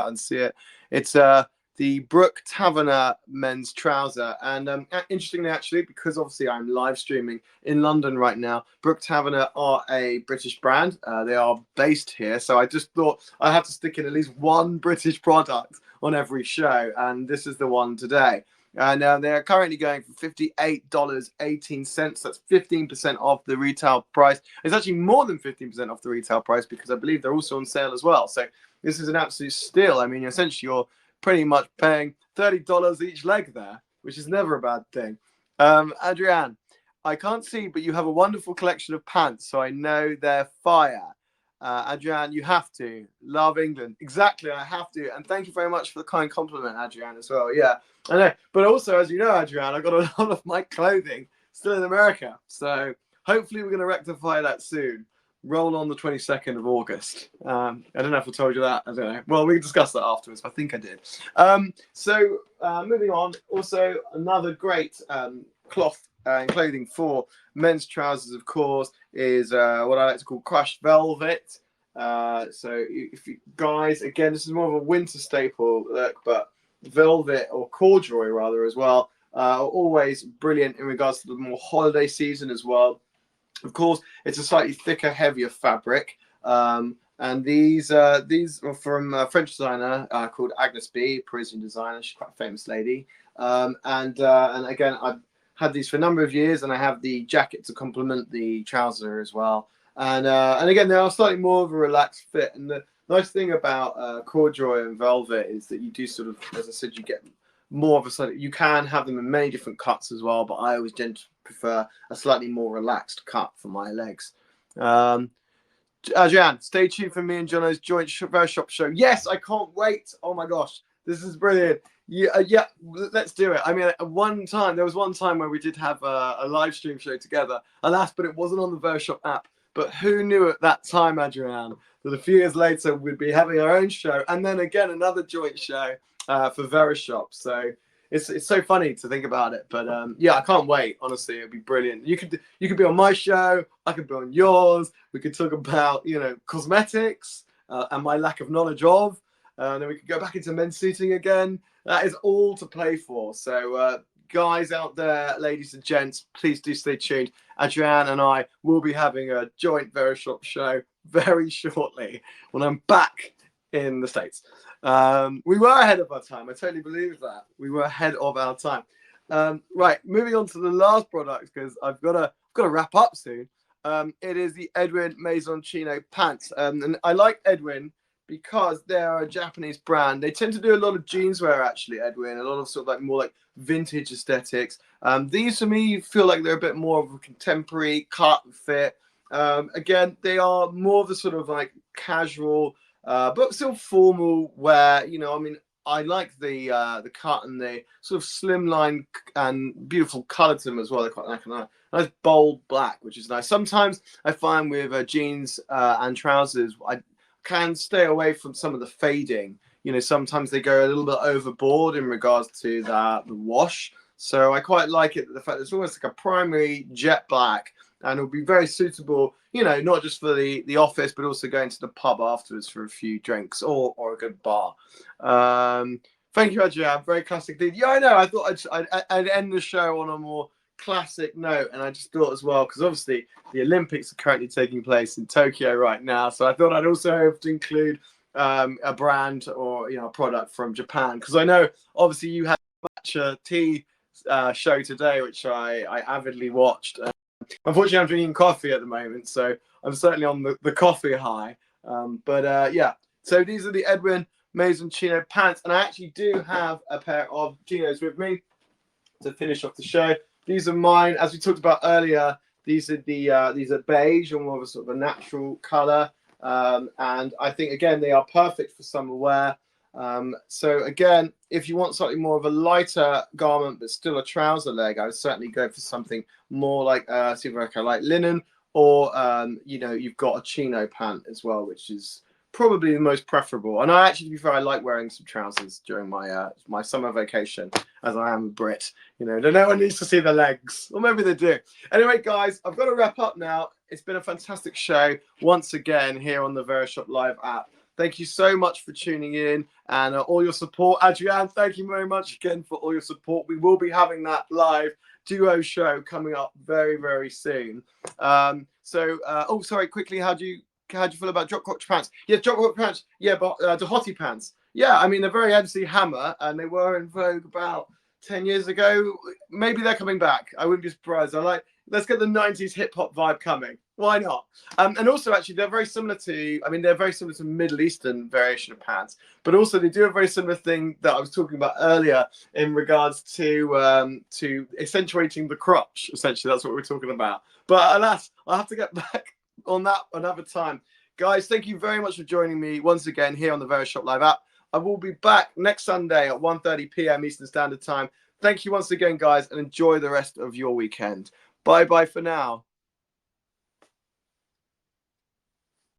and see it. It's the Brook Taverner men's trouser. And interestingly, actually, because obviously I'm live streaming in London right now, Brook Taverner are a British brand. They are based here. So I just thought I have to stick in at least one British product on every show. And this is the one today. And they're currently going for $58.18. That's 15% off the retail price. It's actually more than 15% off the retail price because I believe they're also on sale as well. So this is an absolute steal. I mean, essentially, you're pretty much paying $30 each leg there, which is never a bad thing. Adrian, I can't see, but you have a wonderful collection of pants, so I know they're fire. Adrian, you have to. Love England. Exactly, I have to. And thank you very much for the kind compliment, Adrian, as well. Yeah, I know. But also, as you know, Adrian, I've got a lot of my clothing still in America. So hopefully we're going to rectify that soon. Roll on the 22nd of August. I don't know if I told you that. I don't know. Well, we can discuss that afterwards. I think I did. Moving on. Also, another great cloth and clothing for men's trousers, of course, is what I like to call crushed velvet. So if you guys, again, this is more of a winter staple look, but velvet or corduroy rather as well, are always brilliant in regards to the more holiday season as well. Of course, it's a slightly thicker, heavier fabric. And these are from a French designer called Agnes B, Parisian designer. She's quite a famous lady. And again, I've had these for a number of years, and I have the jacket to complement the trouser as well. And again, they are slightly more of a relaxed fit. And the nice thing about corduroy and velvet is that you do sort of, as I said, you get more of a slightly, you can have them in many different cuts as well, but I always tend to prefer a slightly more relaxed cut for my legs. Jan, stay tuned for me and Jono's joint Verishop show. Yes, I can't wait. Oh my gosh, this is brilliant. Yeah, let's do it. I mean, there was one time where we did have a live stream show together. Alas, but it wasn't on the Verishop app. But who knew at that time, Adrian, that a few years later we'd be having our own show and then again another joint show for Verishop. So it's so funny to think about it. But yeah, I can't wait. Honestly, it'd be brilliant. You could be on my show. I could be on yours. We could talk about cosmetics and my lack of knowledge of. And then we could go back into men's suiting again. That is all to play for. So guys out there, ladies and gents, please do stay tuned. Adrian and I will be having a joint Verishop show very shortly when I'm back in the States. We were ahead of our time. I totally believe that. We were ahead of our time. Right, moving on to the last product because I've got to wrap up soon. It is the Edwin Maison Chino pants. And I like Edwin because they're a Japanese brand. They tend to do a lot of jeans wear, actually, Edwin, a lot of sort of like more like vintage aesthetics. These, for me, feel like they're a bit more of a contemporary cut and fit. Again, they are more of the sort of like casual, but still formal wear. I mean, I like the cut and the sort of slimline and beautiful color to them as well. They're quite like a nice bold black, which is nice. Sometimes I find with jeans and trousers, I can stay away from some of the fading. Sometimes they go a little bit overboard in regards to the wash. So I quite like it, the fact that it's almost like a primary jet black, and it'll be very suitable, not just for the office, but also going to the pub afterwards for a few drinks or a good bar. Thank you, Adrian. Very classic thing. Yeah, I know. I thought I'd end the show on a more classic note, and I just thought as well, because obviously the Olympics are currently taking place in Tokyo right now, so I thought I'd also have to include a brand or a product from Japan, because I know obviously you had a matcha tea show today, which I avidly watched. Unfortunately, I'm drinking coffee at the moment, so I'm certainly on the coffee high. Yeah, so these are the Edwin Maison Chino pants, and I actually do have a pair of Chinos with me to finish off the show. These are mine, as we talked about earlier. These are beige, or more of a sort of a natural color, and I think again they are perfect for summer wear. So again, if you want slightly more of a lighter garment but still a trouser leg, I would certainly go for something more like like linen, or you've got a chino pant as well, which is probably the most preferable. And I actually, to be fair, I like wearing some trousers during my summer vacation, as I am a Brit. No one needs to see the legs, or maybe they do. Anyway, guys, I've got to wrap up now. It's been a fantastic show once again here on the Verishop Live app. Thank you so much for tuning in and all your support. Adrienne, thank you very much again for all your support. We will be having that live duo show coming up very, very soon. Oh, sorry, quickly, how do you feel about drop crotch pants? Yeah, drop crotch pants. Yeah, but the hottie pants. Yeah, I mean, they're very MC Hammer, and they were in vogue about 10 years ago. Maybe they're coming back. I wouldn't be surprised. Let's get the 90s hip hop vibe coming. Why not? And also, actually, they're very similar to Middle Eastern variation of pants, but also they do a very similar thing that I was talking about earlier in regards to accentuating the crotch. Essentially, that's what we're talking about. But alas, I'll have to get back on that another time. Guys, thank you very much for joining me once again here on the Verishop Live app. I will be back next Sunday at 1:30 p.m. Eastern Standard Time. Thank you once again, guys, and enjoy the rest of your weekend. Bye-bye for now.